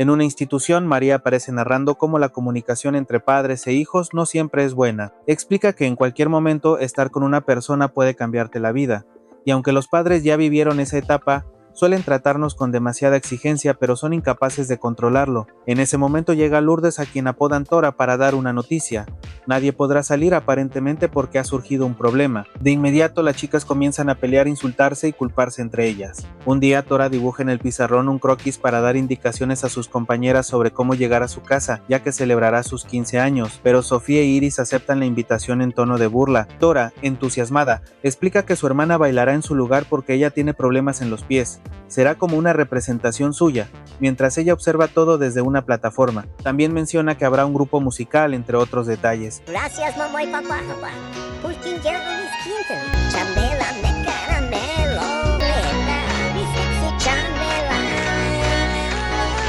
En una institución, María aparece narrando cómo la comunicación entre padres e hijos no siempre es buena. Explica que en cualquier momento estar con una persona puede cambiarte la vida, y aunque los padres ya vivieron esa etapa, suelen tratarnos con demasiada exigencia, pero son incapaces de controlarlo. En ese momento llega Lourdes, a quien apodan Tora, para dar una noticia. Nadie podrá salir aparentemente porque ha surgido un problema. De inmediato las chicas comienzan a pelear, insultarse y culparse entre ellas. Un día Tora dibuja en el pizarrón un croquis para dar indicaciones a sus compañeras sobre cómo llegar a su casa, ya que celebrará sus 15 años, pero Sofía e Iris aceptan la invitación en tono de burla. Tora, entusiasmada, explica que su hermana bailará en su lugar porque ella tiene problemas en los pies. Será como una representación suya, mientras ella observa todo desde una plataforma. También menciona que habrá un grupo musical, entre otros detalles. Gracias, mamá y papá, por quien llevo mis 15. Chambela de caramelo, mi sexy chambela.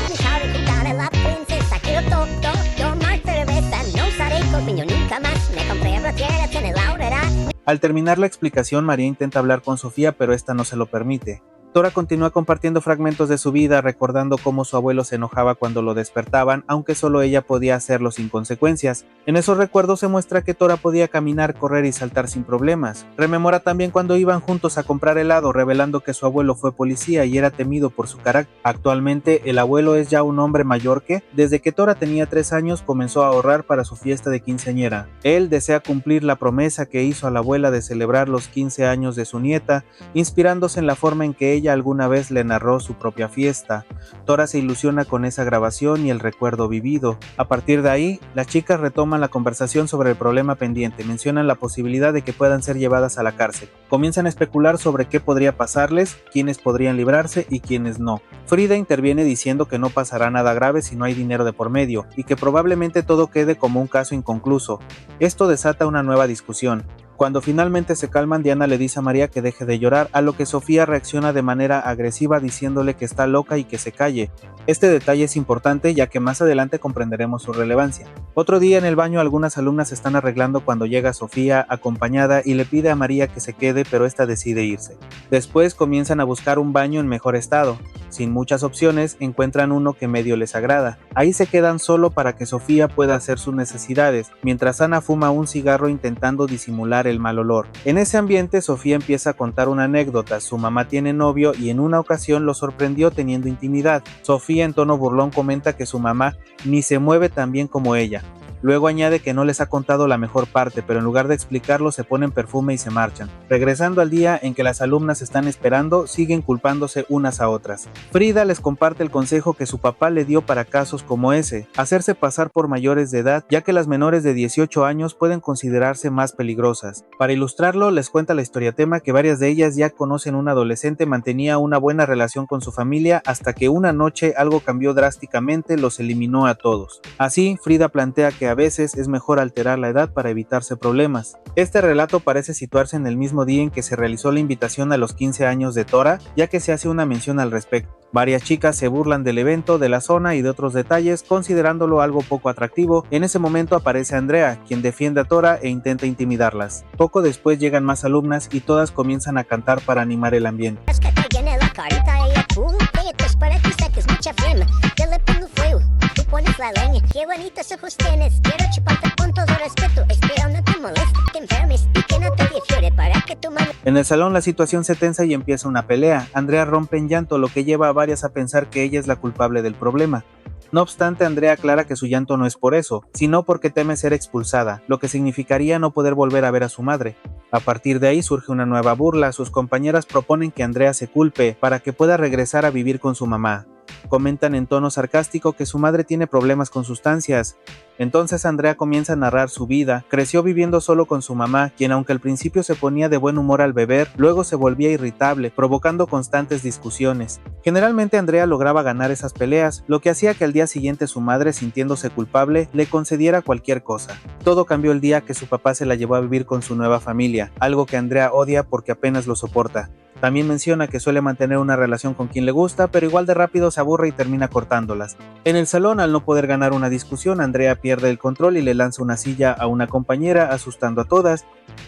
Dejaré cantar a la princesa, quiero tomar cerveza. No usaré corpiño nunca más, me compré brasieres en el Aurrera. Al terminar la explicación, María intenta hablar con Sofía, pero esta no se lo permite. Tora continúa compartiendo fragmentos de su vida, recordando cómo su abuelo se enojaba cuando lo despertaban, aunque solo ella podía hacerlo sin consecuencias. En esos recuerdos se muestra que Tora podía caminar, correr y saltar sin problemas. Rememora también cuando iban juntos a comprar helado, revelando que su abuelo fue policía y era temido por su carácter. Actualmente, el abuelo es ya un hombre mayor que, desde que Tora tenía 3 años, comenzó a ahorrar para su fiesta de quinceañera. Él desea cumplir la promesa que hizo a la abuela de celebrar los 15 años de su nieta, inspirándose en la forma en que ella alguna vez le narró su propia fiesta. Tora se ilusiona con esa grabación y el recuerdo vivido. A partir de ahí, las chicas retoman la conversación sobre el problema pendiente, mencionan la posibilidad de que puedan ser llevadas a la cárcel. Comienzan a especular sobre qué podría pasarles, quiénes podrían librarse y quiénes no. Frida interviene diciendo que no pasará nada grave si no hay dinero de por medio, y que probablemente todo quede como un caso inconcluso. Esto desata una nueva discusión. Cuando finalmente se calman, Diana le dice a María que deje de llorar, a lo que Sofía reacciona de manera agresiva diciéndole que está loca y que se calle. Este detalle es importante, ya que más adelante comprenderemos su relevancia. Otro día en el baño, algunas alumnas se están arreglando cuando llega Sofía acompañada y le pide a María que se quede, pero esta decide irse. Después comienzan a buscar un baño en mejor estado. Sin muchas opciones, encuentran uno que medio les agrada. Ahí se quedan solo para que Sofía pueda hacer sus necesidades, mientras Ana fuma un cigarro intentando disimular el mal olor. En ese ambiente, Sofía empieza a contar una anécdota. Su mamá tiene novio y en una ocasión lo sorprendió teniendo intimidad. Sofía, en tono burlón, comenta que su mamá ni se mueve tan bien como ella. Luego añade que no les ha contado la mejor parte, pero en lugar de explicarlo se ponen perfume y se marchan. Regresando al día en que las alumnas están esperando, siguen culpándose unas a otras. Frida les comparte el consejo que su papá le dio para casos como ese: hacerse pasar por mayores de edad, ya que las menores de 18 años pueden considerarse más peligrosas. Para ilustrarlo, les cuenta la historiatema que varias de ellas ya conocen un adolescente, mantenía una buena relación con su familia hasta que una noche algo cambió drásticamente, los eliminó a todos. Así, Frida plantea que a veces es mejor alterar la edad para evitarse problemas. Este relato parece situarse en el mismo día en que se realizó la invitación a los 15 años de Tora, ya que se hace una mención al respecto. Varias chicas se burlan del evento, de la zona y de otros detalles, considerándolo algo poco atractivo. En ese momento aparece Andrea, quien defiende a Tora e intenta intimidarlas. Poco después llegan más alumnas y todas comienzan a cantar para animar el ambiente. Es que te llene la carita, ella full, ella te espera que saques mucha flema. Yo le pongo fuego, tú pones la leña. Qué bonitos ojos tienes, quiero chuparte con todo respeto. Espero no te moleste, te enfermes y que no te dé fiebre para que tu mami... En el salón la situación se tensa y empieza una pelea. Andrea rompe en llanto, lo que lleva a varias a pensar que ella es la culpable del problema. No obstante, Andrea aclara que su llanto no es por eso, sino porque teme ser expulsada, lo que significaría no poder volver a ver a su madre. A partir de ahí surge una nueva burla. Sus compañeras proponen que Andrea se culpe para que pueda regresar a vivir con su mamá. Comentan en tono sarcástico que su madre tiene problemas con sustancias. Entonces Andrea comienza a narrar su vida. Creció viviendo solo con su mamá, quien aunque al principio se ponía de buen humor al beber, luego se volvía irritable, provocando constantes discusiones. Generalmente Andrea lograba ganar esas peleas, lo que hacía que al día siguiente su madre, sintiéndose culpable, le concediera cualquier cosa. Todo cambió el día que su papá se la llevó a vivir con su nueva familia, algo que Andrea odia porque apenas lo soporta. También menciona que suele mantener una relación con quien le gusta, pero igual de rápido se aburre y termina cortándolas. En el salón, al no poder ganar una discusión, Andrea pierde el control y le lanza una silla a una compañera, asustando a todas.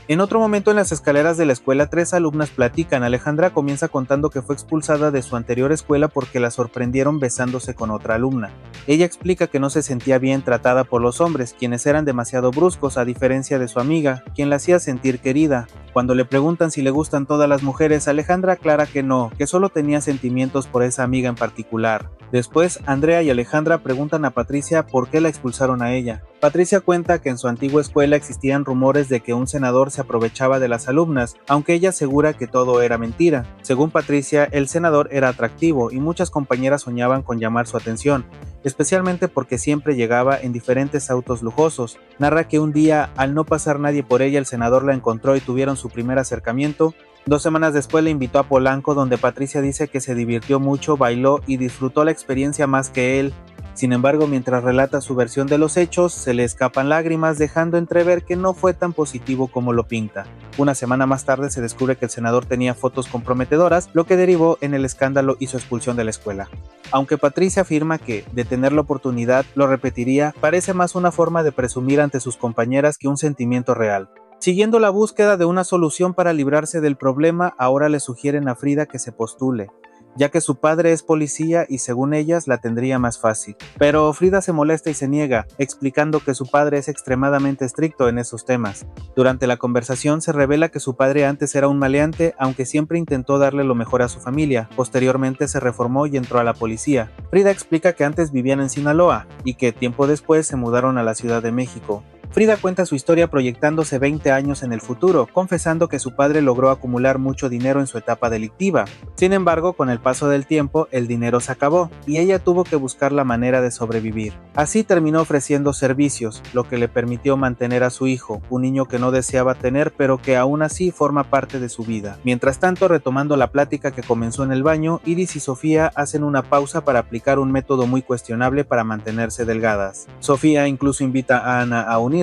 En otro momento, en las escaleras de la escuela, 3 alumnas platican. Alejandra comienza contando que fue expulsada de su anterior escuela porque la sorprendieron besándose con otra alumna. Ella explica que no se sentía bien tratada por los hombres, quienes eran demasiado bruscos, a diferencia de su amiga, quien la hacía sentir querida. Cuando le preguntan si le gustan todas las mujeres, Alejandra aclara que no, que solo tenía sentimientos por esa amiga en particular. Después, Andrea y Alejandra preguntan a Patricia por qué la expulsaron a ella. Patricia cuenta que en su antigua escuela existían rumores de que un senador se aprovechaba de las alumnas, aunque ella asegura que todo era mentira. Según Patricia, el senador era atractivo y muchas compañeras soñaban con llamar su atención, especialmente porque siempre llegaba en diferentes autos lujosos. Narra que un día, al no pasar nadie por ella, el senador la encontró y tuvieron su primer acercamiento. 2 semanas después le invitó a Polanco, donde Patricia dice que se divirtió mucho, bailó y disfrutó la experiencia más que él. Sin embargo, mientras relata su versión de los hechos, se le escapan lágrimas, dejando entrever que no fue tan positivo como lo pinta. Una semana más tarde se descubre que el senador tenía fotos comprometedoras, lo que derivó en el escándalo y su expulsión de la escuela. Aunque Patricia afirma que, de tener la oportunidad, lo repetiría, parece más una forma de presumir ante sus compañeras que un sentimiento real. Siguiendo la búsqueda de una solución para librarse del problema, ahora le sugieren a Frida que se postule, ya que su padre es policía y según ellas la tendría más fácil. Pero Frida se molesta y se niega, explicando que su padre es extremadamente estricto en esos temas. Durante la conversación se revela que su padre antes era un maleante, aunque siempre intentó darle lo mejor a su familia. Posteriormente se reformó y entró a la policía. Frida explica que antes vivían en Sinaloa y que tiempo después se mudaron a la Ciudad de México. Frida cuenta su historia proyectándose 20 años en el futuro, confesando que su padre logró acumular mucho dinero en su etapa delictiva. Sin embargo, con el paso del tiempo, el dinero se acabó y ella tuvo que buscar la manera de sobrevivir. Así terminó ofreciendo servicios, lo que le permitió mantener a su hijo, un niño que no deseaba tener pero que aún así forma parte de su vida. Mientras tanto, retomando la plática que comenzó en el baño, Iris y Sofía hacen una pausa para aplicar un método muy cuestionable para mantenerse delgadas. Sofía incluso invita a Ana a unirse,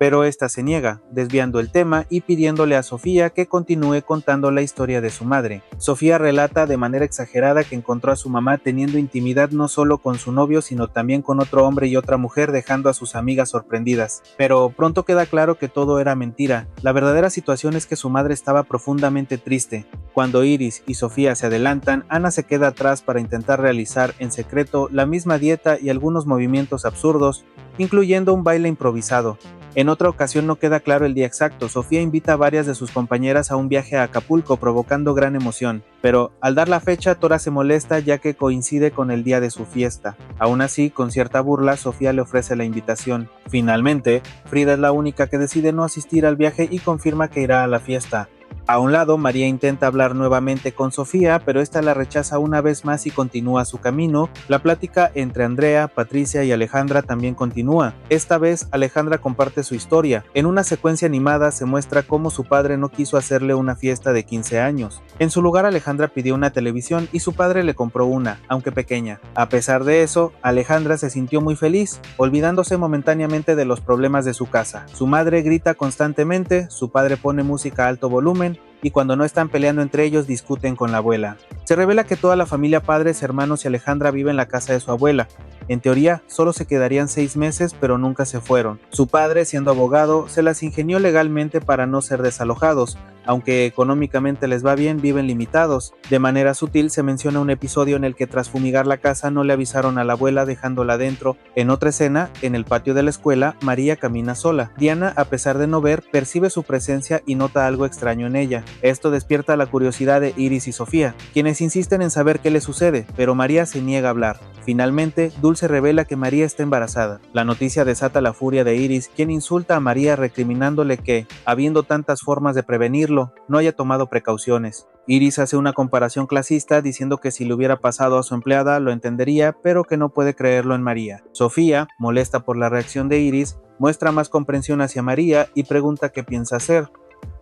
pero esta se niega, desviando el tema y pidiéndole a Sofía que continúe contando la historia de su madre. Sofía relata de manera exagerada que encontró a su mamá teniendo intimidad no solo con su novio, sino también con otro hombre y otra mujer, dejando a sus amigas sorprendidas. Pero pronto queda claro que todo era mentira. La verdadera situación es que su madre estaba profundamente triste. Cuando Iris y Sofía se adelantan, Ana se queda atrás para intentar realizar en secreto la misma dieta y algunos movimientos absurdos, incluyendo un baile improvisado. En otra ocasión no queda claro el día exacto. Sofía invita a varias de sus compañeras a un viaje a Acapulco, provocando gran emoción. Pero al dar la fecha, Tora se molesta ya que coincide con el día de su fiesta. Aún así, con cierta burla, Sofía le ofrece la invitación. Finalmente, Frida es la única que decide no asistir al viaje y confirma que irá a la fiesta. A un lado, María intenta hablar nuevamente con Sofía, pero esta la rechaza una vez más y continúa su camino. La plática entre Andrea, Patricia y Alejandra también continúa. Esta vez, Alejandra comparte su historia. En una secuencia animada se muestra cómo su padre no quiso hacerle una fiesta de 15 años. En su lugar, Alejandra pidió una televisión y su padre le compró una, aunque pequeña. A pesar de eso, Alejandra se sintió muy feliz, olvidándose momentáneamente de los problemas de su casa. Su madre grita constantemente, su padre pone música a alto volumen, y cuando no están peleando entre ellos discuten con la abuela. Se revela que toda la familia, padres, hermanos y Alejandra vive en la casa de su abuela. En teoría, solo se quedarían 6 meses, pero nunca se fueron. Su padre, siendo abogado, se las ingenió legalmente para no ser desalojados. Aunque económicamente les va bien, viven limitados. De manera sutil se menciona un episodio en el que tras fumigar la casa no le avisaron a la abuela dejándola dentro. En otra escena, en el patio de la escuela, María camina sola. Diana, a pesar de no ver, percibe su presencia y nota algo extraño en ella. Esto despierta la curiosidad de Iris y Sofía, quienes insisten en saber qué le sucede, pero María se niega a hablar. Finalmente, Dulce revela que María está embarazada. La noticia desata la furia de Iris, quien insulta a María recriminándole que, habiendo tantas formas de prevenirlo, no haya tomado precauciones. Iris hace una comparación clasista diciendo que si le hubiera pasado a su empleada lo entendería, pero que no puede creerlo en María. Sofía, molesta por la reacción de Iris, muestra más comprensión hacia María y pregunta qué piensa hacer.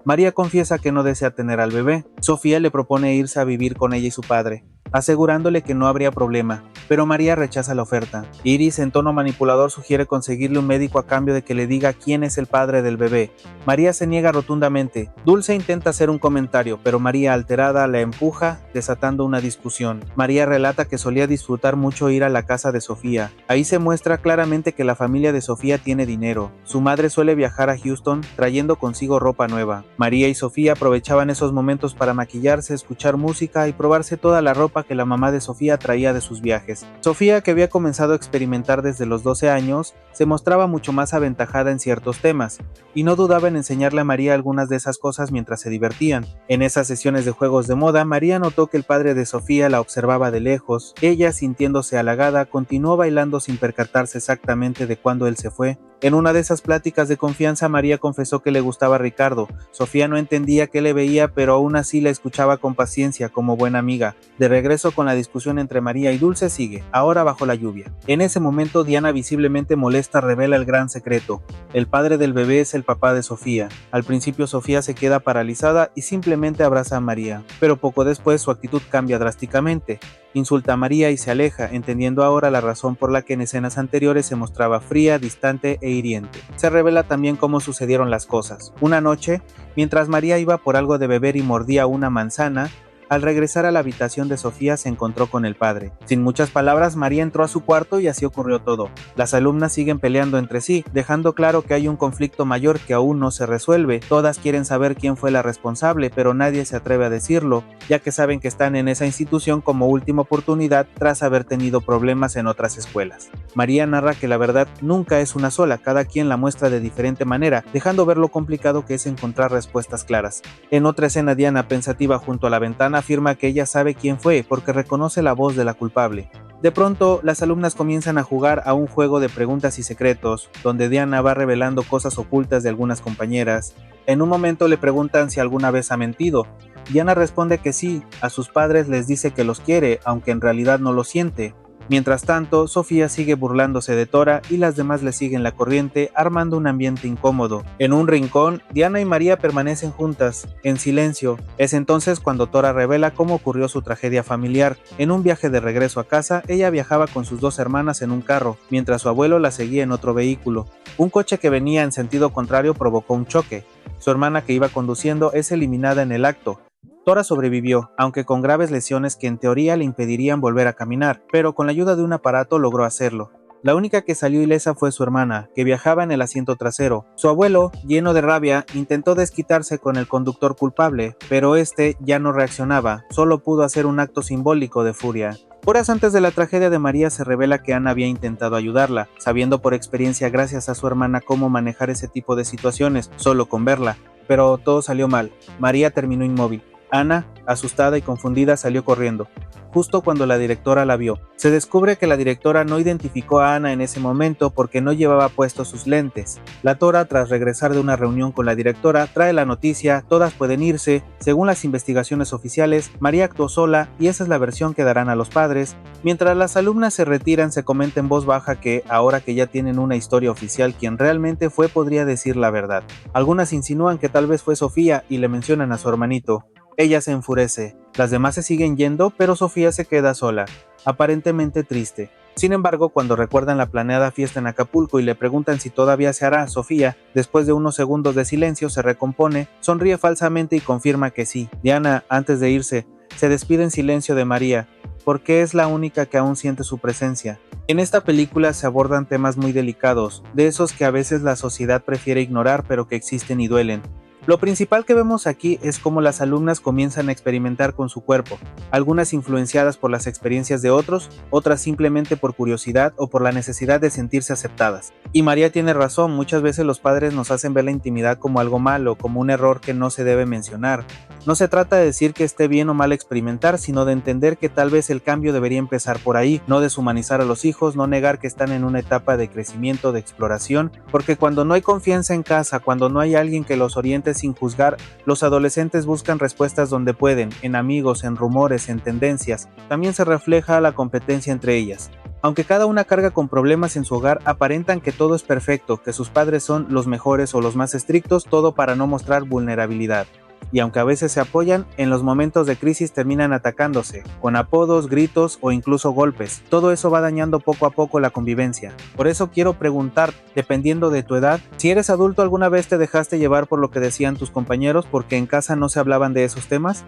María confiesa que no desea tener al bebé. Sofía le propone irse a vivir con ella y su padre. asegurándole que no habría problema, pero María rechaza la oferta. Iris, en tono manipulador, sugiere conseguirle un médico a cambio de que le diga quién es el padre del bebé. María se niega rotundamente. Dulce intenta hacer un comentario, pero María, alterada, la empuja, desatando una discusión. María relata que solía disfrutar mucho ir a la casa de Sofía. Ahí se muestra claramente que la familia de Sofía tiene dinero. Su madre suele viajar a Houston trayendo consigo ropa nueva. María y Sofía aprovechaban esos momentos para maquillarse, escuchar música y probarse toda la ropa que la mamá de Sofía traía de sus viajes. Sofía, que había comenzado a experimentar desde los 12 años, se mostraba mucho más aventajada en ciertos temas, y no dudaba en enseñarle a María algunas de esas cosas mientras se divertían. En esas sesiones de juegos de moda, María notó que el padre de Sofía la observaba de lejos. Ella, sintiéndose halagada, continuó bailando sin percatarse exactamente de cuándo él se fue. En una de esas pláticas de confianza, María confesó que le gustaba Ricardo. Sofía no entendía qué le veía, pero aún así la escuchaba con paciencia, como buena amiga. De regreso con la discusión entre María y Dulce sigue, ahora bajo la lluvia. En ese momento, Diana, visiblemente molesta, revela el gran secreto. El padre del bebé es el papá de Sofía. Al principio Sofía se queda paralizada y simplemente abraza a María, pero poco después su actitud cambia drásticamente. Insulta a María y se aleja, entendiendo ahora la razón por la que en escenas anteriores se mostraba fría, distante e hiriente. Se revela también cómo sucedieron las cosas. Una noche, mientras María iba por algo de beber y mordía una manzana, al regresar a la habitación de Sofía se encontró con el padre. Sin muchas palabras, María entró a su cuarto y así ocurrió todo. Las alumnas siguen peleando entre sí, dejando claro que hay un conflicto mayor que aún no se resuelve. Todas quieren saber quién fue la responsable, pero nadie se atreve a decirlo, ya que saben que están en esa institución como última oportunidad tras haber tenido problemas en otras escuelas. María narra que la verdad nunca es una sola, cada quien la muestra de diferente manera, dejando ver lo complicado que es encontrar respuestas claras. En otra escena, Diana, pensativa junto a la ventana, afirma que ella sabe quién fue porque reconoce la voz de la culpable. De pronto, las alumnas comienzan a jugar a un juego de preguntas y secretos, donde Diana va revelando cosas ocultas de algunas compañeras. En un momento le preguntan si alguna vez ha mentido. Diana responde que sí, a sus padres les dice que los quiere, aunque en realidad no lo siente. Mientras tanto, Sofía sigue burlándose de Tora y las demás le siguen la corriente, armando un ambiente incómodo. En un rincón, Diana y María permanecen juntas, en silencio. Es entonces cuando Tora revela cómo ocurrió su tragedia familiar. En un viaje de regreso a casa, ella viajaba con sus dos hermanas en un carro, mientras su abuelo la seguía en otro vehículo. Un coche que venía en sentido contrario provocó un choque. Su hermana, que iba conduciendo, es eliminada en el acto. Tora sobrevivió, aunque con graves lesiones que en teoría le impedirían volver a caminar, pero con la ayuda de un aparato logró hacerlo. La única que salió ilesa fue su hermana, que viajaba en el asiento trasero. Su abuelo, lleno de rabia, intentó desquitarse con el conductor culpable, pero este ya no reaccionaba, solo pudo hacer un acto simbólico de furia. Horas antes de la tragedia de María se revela que Ana había intentado ayudarla, sabiendo por experiencia gracias a su hermana cómo manejar ese tipo de situaciones, solo con verla. Pero todo salió mal. María terminó inmóvil. Ana, asustada y confundida, salió corriendo, justo cuando la directora la vio. Se descubre que la directora no identificó a Ana en ese momento porque no llevaba puestos sus lentes. La Tora, tras regresar de una reunión con la directora, trae la noticia, todas pueden irse. Según las investigaciones oficiales, María actuó sola y esa es la versión que darán a los padres. Mientras las alumnas se retiran, se comenta en voz baja que, ahora que ya tienen una historia oficial, quien realmente fue podría decir la verdad. Algunas insinúan que tal vez fue Sofía y le mencionan a su hermanito. Ella se enfurece, las demás se siguen yendo, pero Sofía se queda sola, aparentemente triste. Sin embargo, cuando recuerdan la planeada fiesta en Acapulco y le preguntan si todavía se hará, Sofía, después de unos segundos de silencio, se recompone, sonríe falsamente y confirma que sí. Diana, antes de irse, se despide en silencio de María, porque es la única que aún siente su presencia. En esta película se abordan temas muy delicados, de esos que a veces la sociedad prefiere ignorar pero que existen y duelen. Lo principal que vemos aquí es cómo las alumnas comienzan a experimentar con su cuerpo, algunas influenciadas por las experiencias de otros, otras simplemente por curiosidad o por la necesidad de sentirse aceptadas. Y María tiene razón, muchas veces los padres nos hacen ver la intimidad como algo malo, como un error que no se debe mencionar. No se trata de decir que esté bien o mal experimentar, sino de entender que tal vez el cambio debería empezar por ahí, no deshumanizar a los hijos, no negar que están en una etapa de crecimiento, de exploración, porque cuando no hay confianza en casa, cuando no hay alguien que los oriente sin juzgar, los adolescentes buscan respuestas donde pueden, en amigos, en rumores, en tendencias. También se refleja la competencia entre ellas. Aunque cada una carga con problemas en su hogar, aparentan que todo es perfecto, que sus padres son los mejores o los más estrictos, todo para no mostrar vulnerabilidad. y aunque a veces se apoyan, en los momentos de crisis terminan atacándose, con apodos, gritos o incluso golpes. Todo eso va dañando poco a poco la convivencia. Por eso quiero preguntar, dependiendo de tu edad, si eres adulto, ¿alguna vez te dejaste llevar por lo que decían tus compañeros porque en casa no se hablaban de esos temas?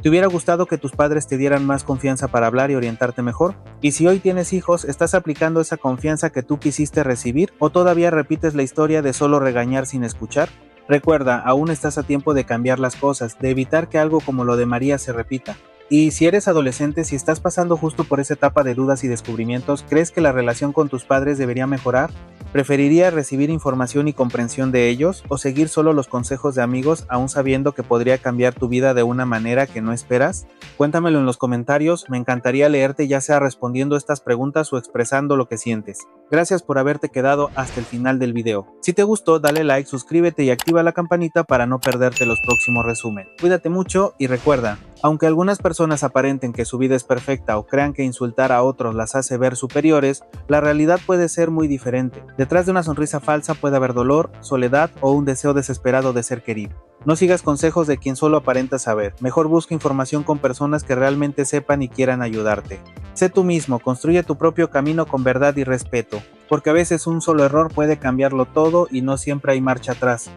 ¿Te hubiera gustado que tus padres te dieran más confianza para hablar y orientarte mejor? Y si hoy tienes hijos, ¿estás aplicando esa confianza que tú quisiste recibir o todavía repites la historia de solo regañar sin escuchar? Recuerda, aún estás a tiempo de cambiar las cosas, de evitar que algo como lo de María se repita. Y si eres adolescente, si estás pasando justo por esa etapa de dudas y descubrimientos, ¿crees que la relación con tus padres debería mejorar? ¿Preferirías recibir información y comprensión de ellos o seguir solo los consejos de amigos aún sabiendo que podría cambiar tu vida de una manera que no esperas? Cuéntamelo en los comentarios, me encantaría leerte ya sea respondiendo estas preguntas o expresando lo que sientes. Gracias por haberte quedado hasta el final del video. Si te gustó, dale like, suscríbete y activa la campanita para no perderte los próximos resúmenes. Cuídate mucho y recuerda, aunque algunas personas aparenten que su vida es perfecta o crean que insultar a otros las hace ver superiores, la realidad puede ser muy diferente. Detrás de una sonrisa falsa puede haber dolor, soledad o un deseo desesperado de ser querido. No sigas consejos de quien solo aparenta saber, mejor busca información con personas que realmente sepan y quieran ayudarte. Sé tú mismo, construye tu propio camino con verdad y respeto, porque a veces un solo error puede cambiarlo todo y no siempre hay marcha atrás.